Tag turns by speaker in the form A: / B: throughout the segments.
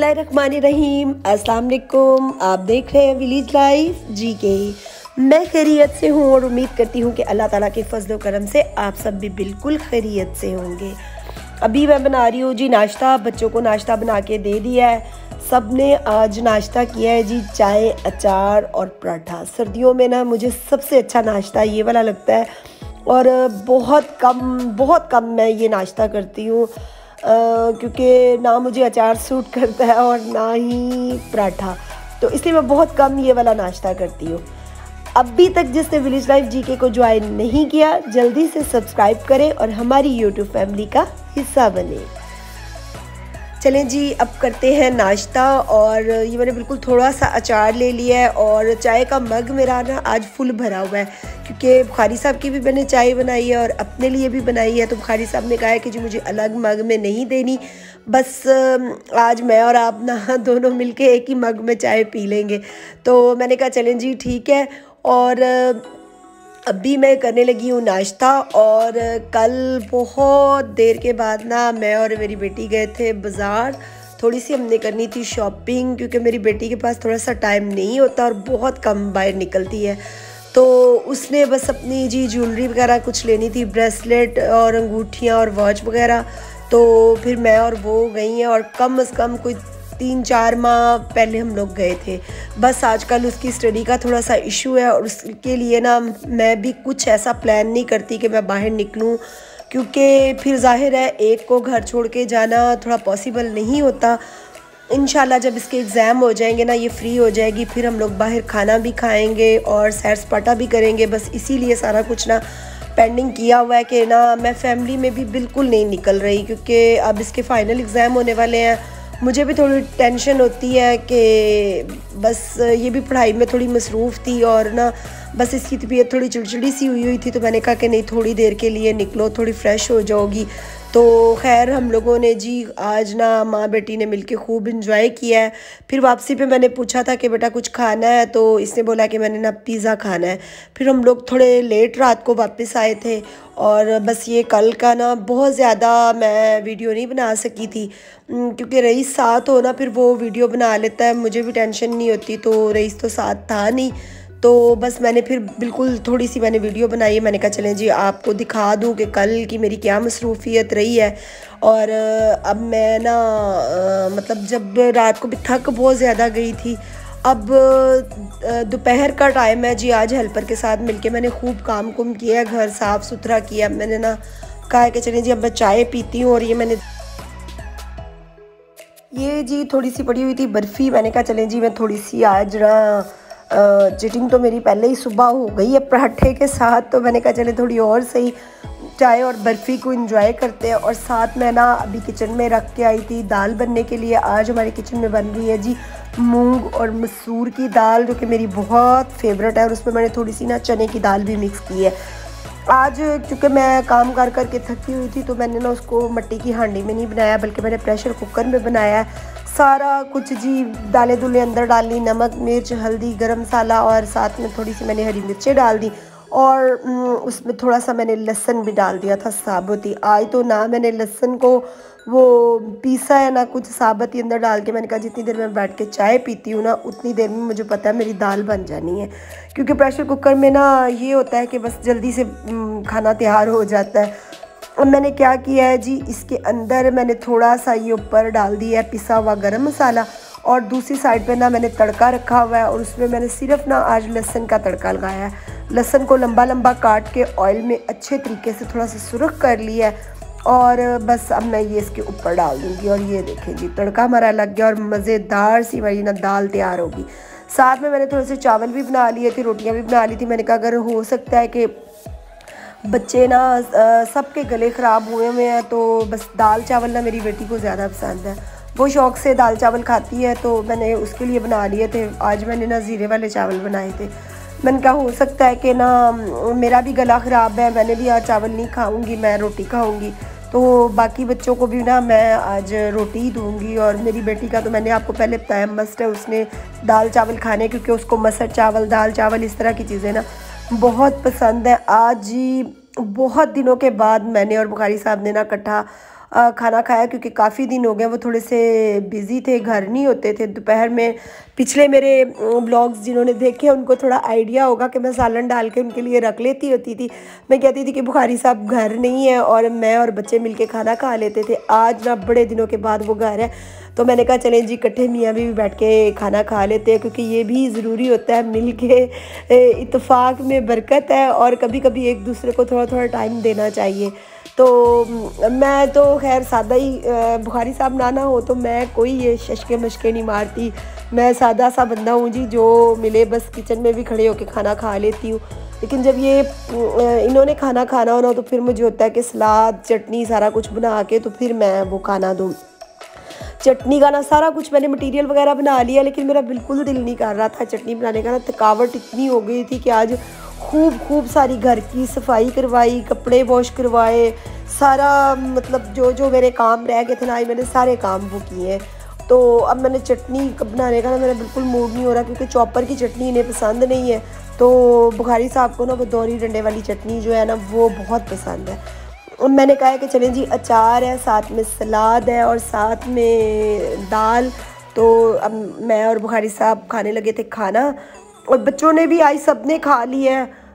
A: बिस्मिल्लाहिर्रहमानिर्रहीम। अस्सलाम वालेकुम। आप देख रहे हैं विलेज लाइफ जी के। मैं खैरियत से हूँ और उम्मीद करती हूँ कि अल्लाह ताला के फजल करम से आप सब भी बिल्कुल खैरियत से होंगे। अभी मैं बना रही हूँ जी नाश्ता। बच्चों को नाश्ता बना के दे दिया है। सब ने आज नाश्ता किया है जी, चाय, अचार और पराठा। सर्दियों में ना मुझे सबसे अच्छा नाश्ता ये वाला लगता है और बहुत कम मैं ये नाश्ता करती हूँ क्योंकि ना मुझे अचार सूट करता है और ना ही पराठा, तो इसलिए मैं बहुत कम ये वाला नाश्ता करती हूँ। अभी तक जिसने विलेज लाइफ जीके को ज्वाइन नहीं किया, जल्दी से सब्सक्राइब करें और हमारी यूट्यूब फैमिली का हिस्सा बने। चलें जी, अब करते हैं नाश्ता। और ये मैंने बिल्कुल थोड़ा सा अचार ले लिया है और चाय का मग मेरा ना आज फुल भरा हुआ है क्योंकि बुखारी साहब की भी मैंने चाय बनाई है और अपने लिए भी बनाई है। तो बुखारी साहब ने कहा है कि जी मुझे अलग मग में नहीं देनी, बस आज मैं और आप ना दोनों मिलके एक ही मग में चाय पी लेंगे। तो मैंने कहा चलें जी ठीक है। और अभी मैं करने लगी हूँ नाश्ता। और कल बहुत देर के बाद ना मैं और मेरी बेटी गए थे बाज़ार। थोड़ी सी हमने करनी थी शॉपिंग क्योंकि मेरी बेटी के पास थोड़ा सा टाइम नहीं होता और बहुत कम बाहर निकलती है। तो उसने बस अपनी जी ज्वेलरी वगैरह कुछ लेनी थी, ब्रेसलेट और अंगूठियाँ और वॉच वगैरह। तो फिर मैं और वो गई हैं और कम से कम कोई 3-4 माह पहले हम लोग गए थे। बस आजकल उसकी स्टडी का थोड़ा सा इशू है और उसके लिए ना मैं भी कुछ ऐसा प्लान नहीं करती कि मैं बाहर निकलूं, क्योंकि फिर जाहिर है एक को घर छोड़ के जाना थोड़ा पॉसिबल नहीं होता। इंशाल्लाह जब इसके एग्ज़ाम हो जाएंगे ना, ये फ्री हो जाएगी, फिर हम लोग बाहर खाना भी खाएंगे और सैर सपाटा भी करेंगे। बस इसीलिए सारा कुछ ना पेंडिंग किया हुआ है कि ना मैं फैमिली में भी बिल्कुल नहीं निकल रही, क्योंकि अब इसके फ़ाइनल एग्ज़ाम होने वाले हैं। मुझे भी थोड़ी टेंशन होती है कि बस ये भी पढ़ाई में थोड़ी मसरूफ़ थी और ना बस इसकी तबीयत थोड़ी चिड़चिड़ी सी हुई थी। तो मैंने कहा कि नहीं, थोड़ी देर के लिए निकलो, थोड़ी फ़्रेश हो जाओगी। तो खैर हम लोगों ने जी आज ना माँ बेटी ने मिलके खूब इंजॉय किया है। फिर वापसी पे मैंने पूछा था कि बेटा कुछ खाना है, तो इसने बोला कि मैंने ना पिज़्ज़ा खाना है। फिर हम लोग थोड़े लेट रात को वापस आए थे और बस ये कल का ना बहुत ज़्यादा मैं वीडियो नहीं बना सकी थी क्योंकि रईस साथ हो ना फिर वो वीडियो बना लेता है, मुझे भी टेंशन नहीं होती। तो रईस तो साथ था नहीं, तो बस मैंने फिर बिल्कुल थोड़ी सी मैंने वीडियो बनाई है। मैंने कहा चलें जी आपको दिखा दूं कि कल की मेरी क्या मसरूफियत रही है। और अब मैं ना मतलब जब रात को भी थक बहुत ज़्यादा गई थी। अब दोपहर का टाइम है जी। आज हेल्पर के साथ मिलके मैंने खूब काम कुम किया, घर साफ़ सुथरा किया। मैंने ना कहा कि चलें जी अब मैं चाय पीती हूँ। और ये जी थोड़ी सी पड़ी हुई थी बर्फ़ी। मैंने कहा चलें जी मैं थोड़ी सी आज ना चिटिंग तो मेरी पहले ही सुबह हो गई है पराठे के साथ, तो मैंने कहा चले थोड़ी और सही चाय और बर्फ़ी को एंजॉय करते हैं। और साथ में ना अभी किचन में रख के आई थी दाल बनने के लिए। आज हमारे किचन में बन रही है जी मूंग और मसूर की दाल, जो कि मेरी बहुत फेवरेट है। और उसमें मैंने थोड़ी सी ना चने की दाल भी मिक्स की है। आज क्योंकि मैं काम कर करके थकी हुई थी तो मैंने ना उसको मिट्टी की हांडी में नहीं बनाया, बल्कि मैंने प्रेशर कुकर में बनाया है। सारा कुछ जी दालें दुलें अंदर डाल ली, नमक मिर्च हल्दी गरम मसाला, और साथ में थोड़ी सी मैंने हरी मिर्चें डाल दी और उसमें थोड़ा सा मैंने लहसुन भी डाल दिया था साबुत ही। आज तो ना मैंने लहसुन को वो पीसा है ना कुछ, साबुत ही अंदर डाल के मैंने कहा जितनी देर मैं बैठ के चाय पीती हूँ ना उतनी देर में मुझे पता है मेरी दाल बन जानी है। क्योंकि प्रेशर कुकर में ना ये होता है कि बस जल्दी से खाना तैयार हो जाता है। अब मैंने क्या किया है जी, इसके अंदर मैंने थोड़ा सा ये ऊपर डाल दिया है पिसा हुआ गरम मसाला और दूसरी साइड पे ना मैंने तड़का रखा हुआ है और उसमें मैंने सिर्फ ना आज लहसुन का तड़का लगाया है। लहसुन को लंबा लंबा काट के ऑयल में अच्छे तरीके से थोड़ा सा सुरख कर लिया है और बस अब मैं ये इसके ऊपर डाल दूँगी। और ये देखें जी तड़का हमारा लग गया और मज़ेदार सी हमारी ना दाल तैयार होगी। साथ में मैंने थोड़े से चावल भी बना लिए थे, रोटियाँ भी बना ली थी। मैंने कहा अगर हो सकता है कि बच्चे ना सबके गले ख़राब हुए हैं तो बस दाल चावल ना मेरी बेटी को ज़्यादा पसंद है, वो शौक़ से दाल चावल खाती है, तो मैंने उसके लिए बना लिए थे। आज मैंने ना ज़ीरे वाले चावल बनाए थे। मैंने कहा हो सकता है कि ना मेरा भी गला ख़राब है, मैंने भी आज चावल नहीं खाऊंगी, मैं रोटी खाऊंगी, तो बाकी बच्चों को भी ना मैं आज रोटी ही दूंगी। और मेरी बेटी का तो मैंने आपको पहले बताया मस्ट है उसने दाल चावल खाने, क्योंकि उसको मसर चावल दाल चावल इस तरह की चीज़ें ना बहुत पसंद है। आज ही बहुत दिनों के बाद मैंने और बुखारी साहब ने ना इकट्ठा खाना खाया, क्योंकि काफ़ी दिन हो गए वो थोड़े से बिज़ी थे, घर नहीं होते थे दोपहर में। पिछले मेरे ब्लॉग्स जिन्होंने देखे उनको थोड़ा आइडिया होगा कि मैं सालन डाल के उनके लिए रख लेती होती थी। मैं कहती थी कि बुखारी साहब घर नहीं है और मैं और बच्चे मिलके खाना खा लेते थे। आज ना बड़े दिनों के बाद वो घर है, तो मैंने कहा चलें जी इकट्ठे मियाँ भी बैठ के खाना खा लेते हैं, क्योंकि ये भी ज़रूरी होता है, मिल के इत्तेफाक में बरकत है और कभी कभी एक दूसरे को थोड़ा थोड़ा टाइम देना चाहिए। तो मैं तो खैर सादा ही, बुखारी साहब ना हो तो मैं कोई ये शशके मशके नहीं मारती। मैं सादा सा बंदा हूँ जी, जो मिले बस किचन में भी खड़े होकर खाना खा लेती हूँ। लेकिन जब ये इन्होंने खाना खाना होना तो फिर मुझे होता है कि सलाद चटनी सारा कुछ बना के तो फिर मैं वो खाना दूँ। चटनी का ना सारा कुछ मैंने मटेरियल वगैरह बना लिया, लेकिन मेरा बिल्कुल दिल नहीं कर रहा था चटनी बनाने का। ना थकावट इतनी हो गई थी कि आज खूब सारी घर की सफाई करवाई, कपड़े वॉश करवाए, सारा मतलब जो मेरे काम रह गए थे ना, मैंने सारे काम वो किए। तो अब मैंने चटनी बनाने का ना मेरा बिल्कुल मूड नहीं हो रहा, क्योंकि चॉपर की चटनी इन्हें पसंद नहीं है। तो बुखारी साहब को ना वो दौरी डंडे वाली चटनी जो है ना वो बहुत पसंद है। और मैंने कहा है कि चलें जी अचार है, साथ में सलाद है और साथ में दाल। तो अब मैं और बुखारी साहब खाने लगे थे खाना, और बच्चों ने भी आज सब ने खा लिया है।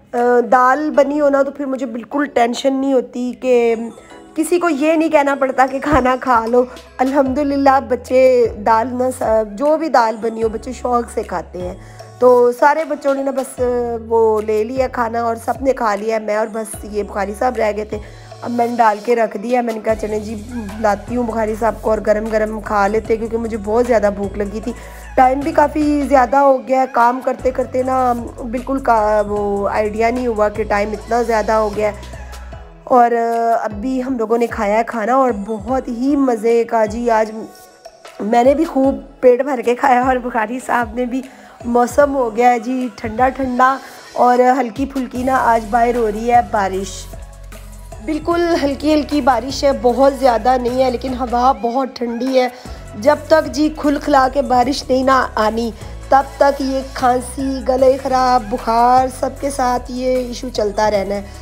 A: दाल बनी हो ना तो फिर मुझे बिल्कुल टेंशन नहीं होती कि किसी को ये नहीं कहना पड़ता कि खाना खा लो। अल्हम्दुलिल्लाह बच्चे दाल ना, जो भी दाल बनी हो बच्चे शौक़ से खाते हैं। तो सारे बच्चों ने ना बस वो ले लिया खाना और सब ने खा लिया। मैं और बस ये बुखारी साहब रह गए थे। अब मैंने डाल के रख दिया। मैंने कहा चले जी लाती हूँ बुखारी साहब को और गरम गरम खा लेते, क्योंकि मुझे बहुत ज़्यादा भूख लगी थी। टाइम भी काफ़ी ज़्यादा हो गया, काम करते करते ना बिल्कुल वो आइडिया नहीं हुआ कि टाइम इतना ज़्यादा हो गया। और अभी हम लोगों ने खाया है खाना और बहुत ही मज़े का जी। आज मैंने भी खूब पेट भर के खाया और बुखारी साहब ने भी। मौसम हो गया है जी ठंडा ठंडा और हल्की फुल्की ना आज बाहर हो रही है बारिश। बिल्कुल हल्की हल्की बारिश है, बहुत ज़्यादा नहीं है, लेकिन हवा बहुत ठंडी है। जब तक जी खुल खिला के बारिश नहीं ना आनी तब तक ये खांसी, गले ख़राब, बुखार सबके साथ ये इशू चलता रहना है।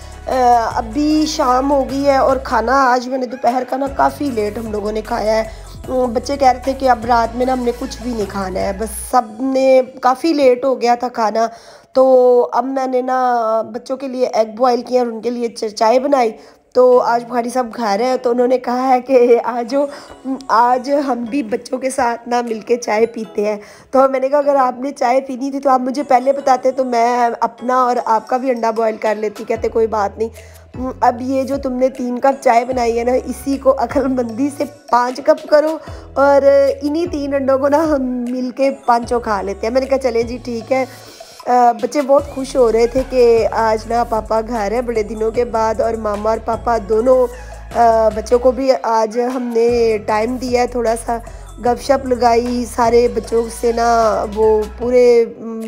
A: अभी शाम हो गई है और खाना आज मैंने दोपहर का ना काफ़ी लेट हम लोगों ने खाया है। बच्चे कह रहे थे कि अब रात में ना हमने कुछ भी नहीं खाना है, बस सब ने काफ़ी लेट हो गया था खाना। तो अब मैंने ना बच्चों के लिए एग बॉयल किया और उनके लिए चाय बनाई। तो आज बुखारी साहब खा रहे हैं तो उन्होंने कहा है कि आज हम भी बच्चों के साथ ना मिलके चाय पीते हैं। तो मैंने कहा अगर आपने चाय पीनी थी तो आप मुझे पहले बताते तो मैं अपना और आपका भी अंडा बॉयल कर लेती। कहते कोई बात नहीं, अब ये जो तुमने 3 कप चाय बनाई है ना इसी को अक्लमंदी से 5 कप करो और इन्हीं 3 अंडों को ना हम मिल के पाँचों खा लेते हैं। मैंने कहा चलें जी ठीक है। बच्चे बहुत खुश हो रहे थे कि आज ना पापा घर है बड़े दिनों के बाद, और मामा और पापा दोनों बच्चों को भी आज हमने टाइम दिया है, थोड़ा सा गपशप लगाई। सारे बच्चों से ना वो पूरे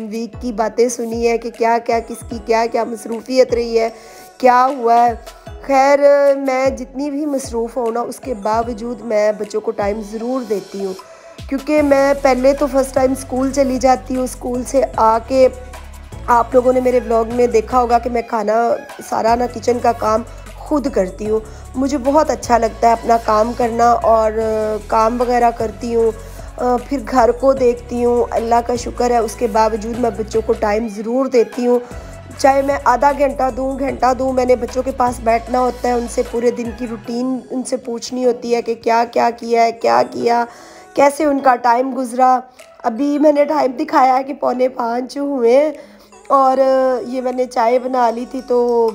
A: वीक की बातें सुनी है कि क्या क्या किसकी क्या क्या मसरूफियत रही है, क्या हुआ है। खैर मैं जितनी भी मसरूफ़ हूँ ना उसके बावजूद मैं बच्चों को टाइम ज़रूर देती हूँ, क्योंकि मैं पहले तो फ़र्स्ट टाइम स्कूल चली जाती हूँ। स्कूल से आके आप लोगों ने मेरे व्लॉग में देखा होगा कि मैं खाना सारा ना किचन का काम खुद करती हूँ। मुझे बहुत अच्छा लगता है अपना काम करना और काम वगैरह करती हूँ, फिर घर को देखती हूँ। अल्लाह का शुक्र है उसके बावजूद मैं बच्चों को टाइम ज़रूर देती हूँ। चाहे मैं आधा घंटा दूँ घंटा दूँ, मैंने बच्चों के पास बैठना होता है, उनसे पूरे दिन की रूटीन उनसे पूछनी होती है कि क्या क्या किया है, क्या किया, कैसे उनका टाइम गुज़रा। अभी मैंने टाइम दिखाया है कि 4:45 हुए और ये मैंने चाय बना ली थी। तो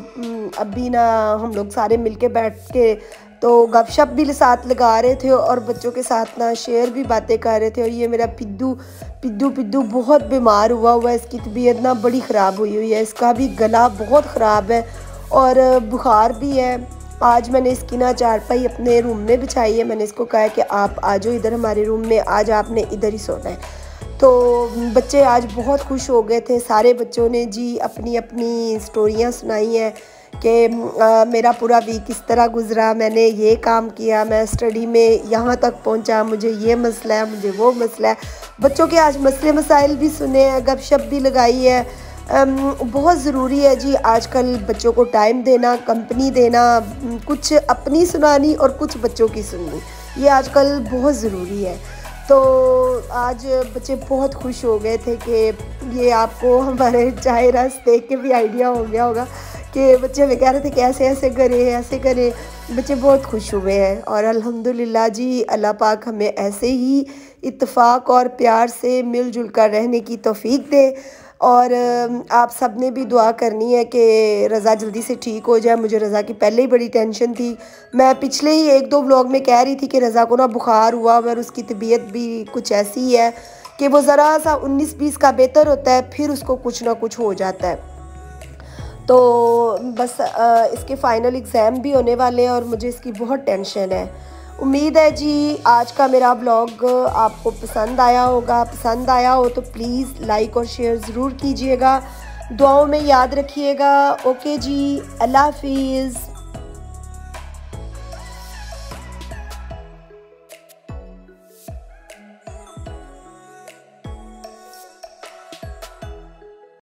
A: अभी ना हम लोग सारे मिलके बैठ के तो गपशप भी साथ लगा रहे थे और बच्चों के साथ ना शेयर भी बातें कर रहे थे। और ये मेरा पिद्दू बहुत बीमार हुआ है, इसकी तबीयत ना बड़ी ख़राब हुई है, इसका भी गला बहुत ख़राब है और बुखार भी है। आज मैंने इसकी ना चारपाई अपने रूम में बिछाई है। मैंने इसको कहा है कि आप आ जाओ इधर हमारे रूम में, आज आपने इधर ही सोना है। तो बच्चे आज बहुत खुश हो गए थे। सारे बच्चों ने जी अपनी अपनी स्टोरियाँ सुनाई हैं कि मेरा पूरा वीक किस तरह गुज़रा, मैंने ये काम किया, मैं स्टडी में यहाँ तक पहुँचा, मुझे ये मसला है, मुझे वो मसला है। बच्चों के आज मसले मसाइल भी सुने हैं, गपशप भी लगाई है। बहुत ज़रूरी है जी आजकल बच्चों को टाइम देना, कंपनी देना, कुछ अपनी सुनानी और कुछ बच्चों की सुननी, ये आजकल बहुत ज़रूरी है। तो आज बच्चे बहुत खुश हो गए थे कि ये आपको हमारे चाय रस देख के भी आइडिया हो गया होगा कि बच्चे हमें कह रहे थे कि ऐसे ऐसे करें, ऐसे करें। बच्चे बहुत खुश हुए हैं और अल्हम्दुलिल्लाह जी, अल्लाह पाक हमें ऐसे ही इत्तेफाक और प्यार से मिलजुल कर रहने की तौफीक दे। और आप सब ने भी दुआ करनी है कि रज़ा जल्दी से ठीक हो जाए। मुझे रज़ा की पहले ही बड़ी टेंशन थी। मैं पिछले ही 1-2 व्लॉग में कह रही थी कि रज़ा को ना बुखार हुआ और उसकी तबीयत भी कुछ ऐसी है कि वो ज़रा सा 19-20 का बेहतर होता है, फिर उसको कुछ ना कुछ हो जाता है। तो बस इसके फ़ाइनल एग्ज़ाम भी होने वाले हैं और मुझे इसकी बहुत टेंशन है। उम्मीद है जी आज का मेरा व्लॉग आपको पसंद आया होगा। पसंद आया हो तो प्लीज़ लाइक और शेयर ज़रूर कीजिएगा। दुआओं में याद रखिएगा। ओके जी, अल्लाह हाफ़िज़।